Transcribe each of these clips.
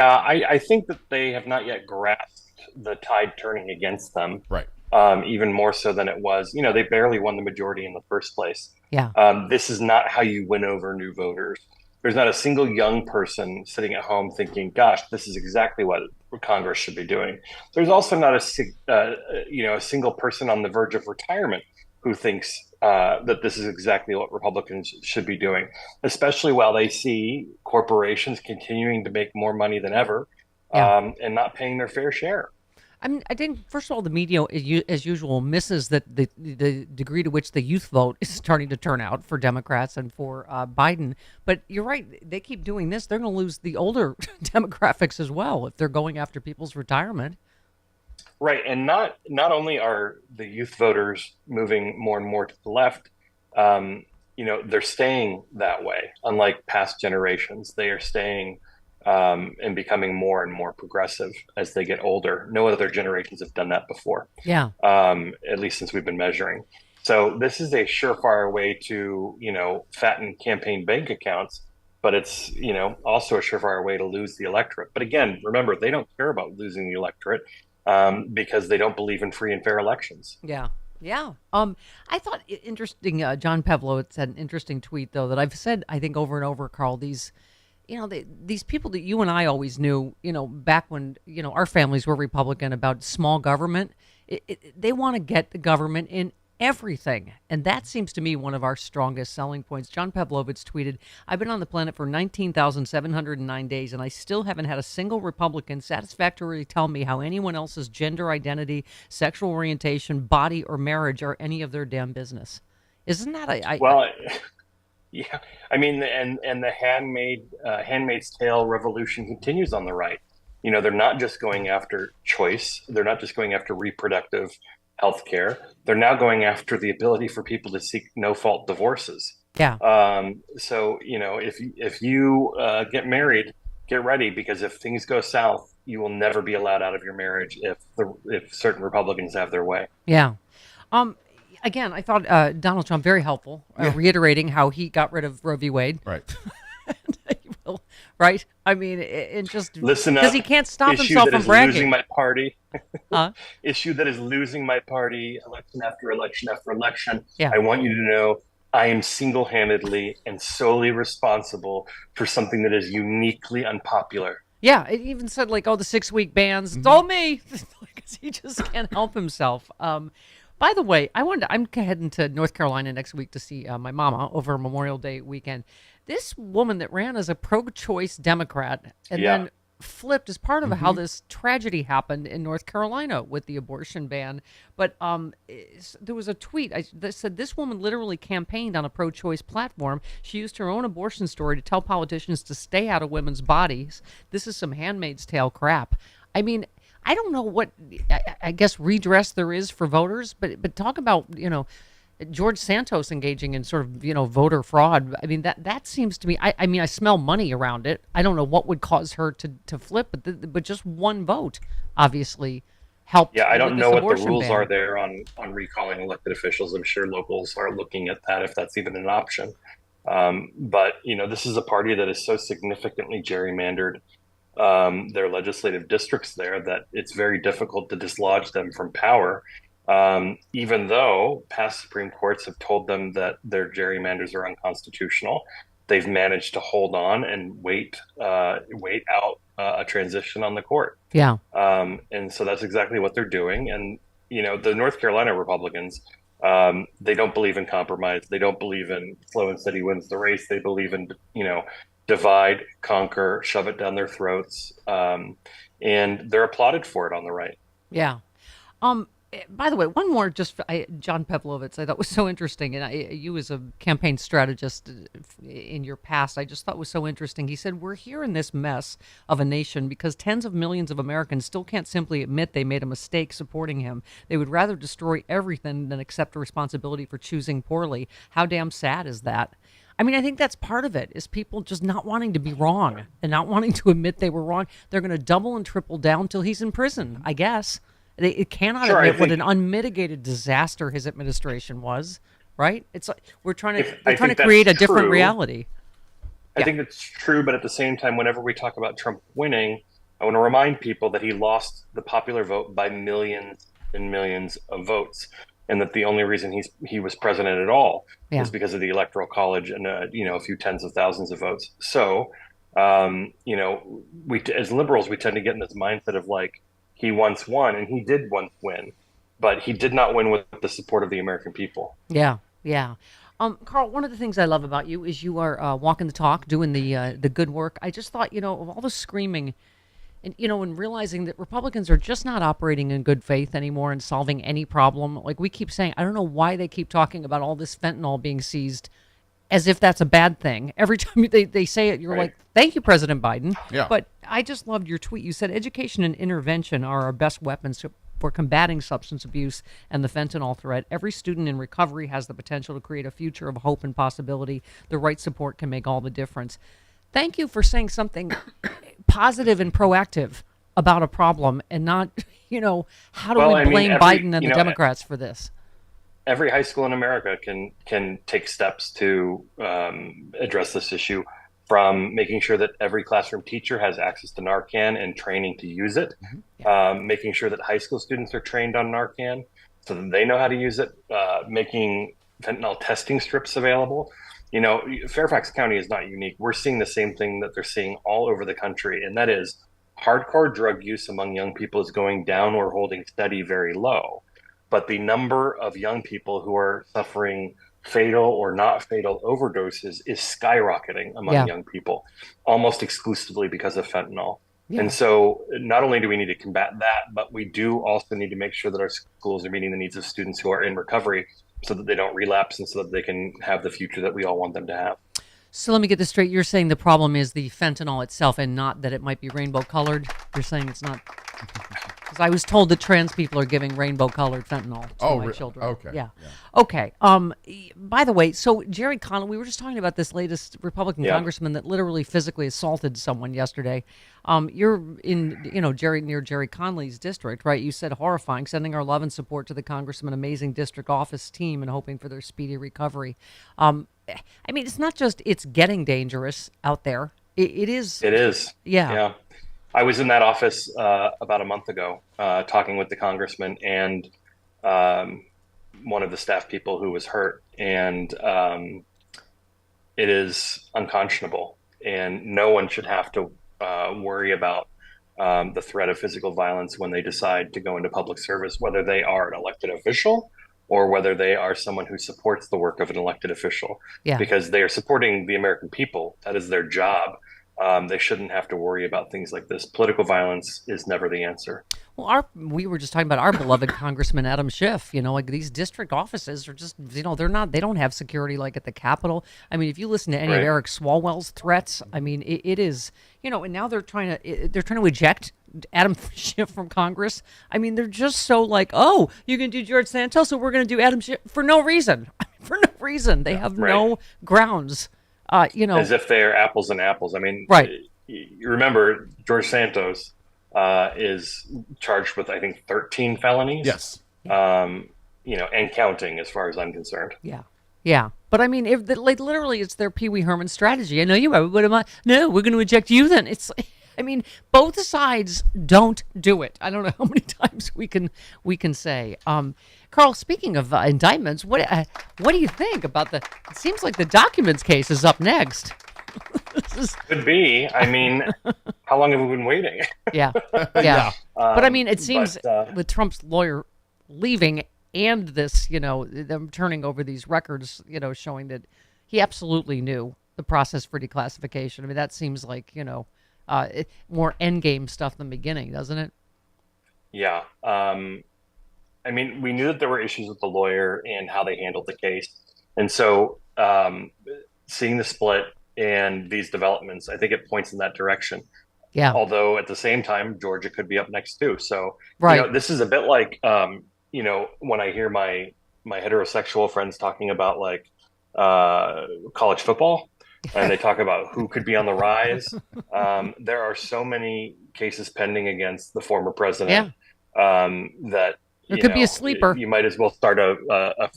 I think that they have not yet grasped the tide turning against them, Right. even more so than it was. They barely won the majority in the first place. Yeah. This is not how you win over new voters. There's not a single young person sitting at home thinking, "Gosh, this is exactly what Congress should be doing." There's also not a single person on the verge of retirement who thinks that this is exactly what Republicans should be doing, especially while they see corporations continuing to make more money than ever, Yeah. and not paying their fair share. I think, first of all, the media, as usual, misses that the degree to which the youth vote is starting to turn out for Democrats and for Biden. But you're right; they keep doing this, they're going to lose the older demographics as well if they're going after people's retirement. Right, and not only are the youth voters moving more and more to the left, um, they're staying that way. Unlike past generations, they are staying and becoming more and more progressive as they get older. No other generations have done that before, Yeah. at least since we've been measuring. So this is a surefire way to, fatten campaign bank accounts, but it's, also a surefire way to lose the electorate. But again, remember, they don't care about losing the electorate because they don't believe in free and fair elections. Yeah. Yeah. I thought interesting. John Pavlovitz had an interesting tweet, though, that I've said, I think, over and over, Carl. These people that you and I always knew, back when, our families were Republican, about small government. They want to get the government in everything. And that seems to me one of our strongest selling points. John Pavlovitz tweeted, "I've been on the planet for 19,709 days, and I still haven't had a single Republican satisfactorily tell me how anyone else's gender identity, sexual orientation, body, or marriage are any of their damn business." Isn't that Well, yeah, I mean, and the Handmaid's Tale revolution continues on the right. They're not just going after choice. They're not just going after reproductive health care. They're now going after the ability for people to seek no fault divorces. yeah. So if you get married, get ready, because if things go south, you will never be allowed out of your marriage if certain Republicans have their way. Yeah. Um, Again, I thought Donald Trump very helpful, reiterating how he got rid of Roe v. Wade. Right. Well, right? I mean, it just Listen because up. he can't stop Issue himself that from is bragging. losing my party. Huh? Issue that is losing my party election after election after election. Yeah. I want you to know I am single-handedly and solely responsible for something that is uniquely unpopular. Yeah. It even said like, "Oh, the 6-week bans. It's all me," because he just can't help himself. By the way, I'm heading to North Carolina next week to see my mama over Memorial Day weekend. This woman that ran as a pro-choice Democrat and Yeah. then flipped as part of how this tragedy happened in North Carolina with the abortion ban. But there was a tweet that said this woman literally campaigned on a pro-choice platform. She used her own abortion story to tell politicians to stay out of women's bodies. This is some Handmaid's Tale crap. I mean, I don't know what I guess redress there is for voters, but talk about George Santos engaging in sort of voter fraud. I mean that seems to me. I mean I smell money around it. I don't know what would cause her to flip, but just one vote obviously helped. Yeah, I with don't this know what the abortion rules ban. are there on recalling elected officials. I'm sure locals are looking at that if that's even an option. But this is a party that is so significantly gerrymandered their legislative districts there that it's very difficult to dislodge them from power. Even though past Supreme Courts have told them that their gerrymanders are unconstitutional, they've managed to hold on and wait out a transition on the court. Yeah. And so that's exactly what they're doing. And the North Carolina Republicans, they don't believe in compromise. They don't believe in slow and steady wins the race. They believe in divide, conquer, shove it down their throats, and they're applauded for it on the right. Yeah. By the way, one more John Pavlovitz I thought was so interesting, and you as a campaign strategist in your past, I just thought was so interesting. He said, "We're here in this mess of a nation because tens of millions of Americans still can't simply admit they made a mistake supporting him. They would rather destroy everything than accept responsibility for choosing poorly. How damn sad is that?" I mean, I think that's part of it, is people just not wanting to be wrong and not wanting to admit they were wrong. They're going to double and triple down till he's in prison, I guess. They cannot Sure, admit what an unmitigated disaster his administration was, right? It's like we're trying to create a different reality. I think that's true, but at the same time, whenever we talk about Trump winning, I want to remind people that he lost the popular vote by millions and millions of votes, and that the only reason he was president at all was Yeah. because of the electoral college and a few tens of thousands of votes. So we as liberals we tend to get in this mindset of like he once won, and he did once win, but he did not win with the support of the American people. Yeah. Yeah. Carl, one of the things I love about you is you are walking the talk, doing the good work. I just thought, of all the screaming and realizing that Republicans are just not operating in good faith anymore and solving any problem. Like we keep saying, I don't know why they keep talking about all this fentanyl being seized as if that's a bad thing. Every time they say it, you're Right. like, thank you, President Biden. Yeah. But I just loved your tweet. You said education and intervention are our best weapons for combating substance abuse and the fentanyl threat. Every student in recovery has the potential to create a future of hope and possibility. The right support can make all the difference. Thank you for saying something positive and proactive about a problem and not, how do Well, we I mean, blame Biden and the Democrats for this? every high school in America can take steps to address this issue, from making sure that every classroom teacher has access to Narcan and training to use it, making sure that high school students are trained on Narcan so that they know how to use it, making fentanyl testing strips available. Fairfax County is not unique. We're seeing the same thing that they're seeing all over the country, and that is hardcore drug use among young people is going down or holding steady very low. But the number of young people who are suffering fatal or not fatal overdoses is skyrocketing among Yeah. young people, almost exclusively because of fentanyl. Yeah. And so not only do we need to combat that, but we do also need to make sure that our schools are meeting the needs of students who are in recovery so that they don't relapse and so that they can have the future that we all want them to have. So let me get this straight. You're saying the problem is the fentanyl itself and not that it might be rainbow colored? You're saying it's not? Because I was told that trans people are giving rainbow colored fentanyl to my children. Okay. Yeah. Okay. By the way, so Jerry Connolly, we were just talking about this latest Republican congressman that literally physically assaulted someone yesterday. You're in, near Jerry Connolly's district, right? You said horrifying, sending our love and support to the congressman, amazing district office team, and hoping for their speedy recovery. It's not just it's getting dangerous out there. It is. It is. Yeah. Yeah. I was in that office about a month ago talking with the congressman and one of the staff people who was hurt. And it is unconscionable. And no one should have to worry about the threat of physical violence when they decide to go into public service, whether they are an elected official or whether they are someone who supports the work of an elected official. Yeah. Because they are supporting the American people. That is their job. They shouldn't have to worry about things like this. Political violence is never the answer. Well, we were just talking about our beloved Congressman Adam Schiff. Like these district offices are just, they don't have security like at the Capitol. I mean, if you listen to any of Right. Eric Swalwell's threats, I mean, it is, and now they're trying to eject Adam Schiff from Congress. I mean, they're just so like, oh, you can do George Santos, so we're going to do Adam Schiff for no reason. For no reason. They have Right. no grounds. As if they are apples and apples. I mean, Right. You remember George Santos is charged with, I think, 13 felonies. Yes. And counting, as far as I'm concerned. Yeah. Yeah. But I mean, if literally it's their Pee Wee Herman strategy. I know you are, but am I? No, we're going to eject you then. I mean, both sides don't do it. I don't know how many times we can say. Carl, speaking of indictments, what do you think about it seems like the documents case is up next. Could be. I mean, how long have we been waiting? Yeah. Yeah. But I mean, it seems with Trump's lawyer leaving and this, them turning over these records, showing that he absolutely knew the process for declassification. I mean, that seems like, more endgame stuff than beginning, doesn't it? Yeah. I mean, we knew that there were issues with the lawyer and how they handled the case. And so seeing the split and these developments, I think it points in that direction. Yeah. Although at the same time, Georgia could be up next too. So, Right. This is a bit like, when I hear my heterosexual friends talking about like college football, and they talk about who could be on the rise. There are so many cases pending against the former president that It could be a sleeper. You might as well start a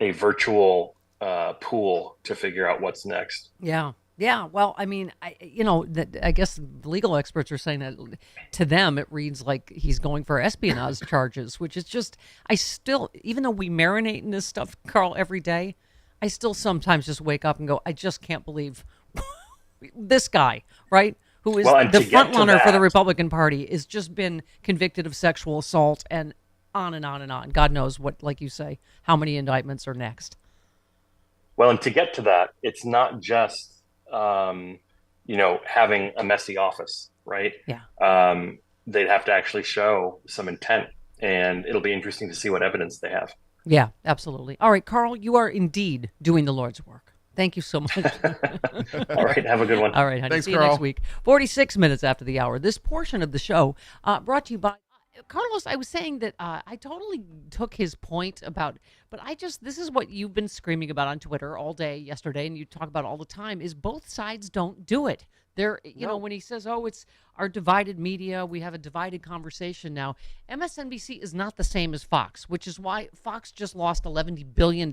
virtual pool to figure out what's next. Yeah. Yeah, well, I mean, I guess legal experts are saying that to them it reads like he's going for espionage charges, which is just, I still, even though we marinate in this stuff, Carl, every day, I still sometimes just wake up and go, I just can't believe this guy, right? Who is Well, and the to front get to runner for the that, Republican Party, is just been convicted of sexual assault and on and on and on. God knows what, like you say, how many indictments are next. it's not just um, having a messy office, right? Yeah. They'd have to actually show some intent, and it'll be interesting to see what evidence they have. Yeah, absolutely. All right, Carl, you are indeed doing the Lord's work. Thank you so much. All right, have a good one. All right, honey. Thanks, See you next Carl. week. 46 minutes after the hour. This portion of the show brought to you by Carlos. I was saying that I totally took his point about, but this is what you've been screaming about on Twitter all day yesterday, and you talk about all the time, is both sides don't do it. When he says, oh, it's our divided media, we have a divided conversation now. MSNBC is not the same as Fox, which is why Fox just lost $11 billion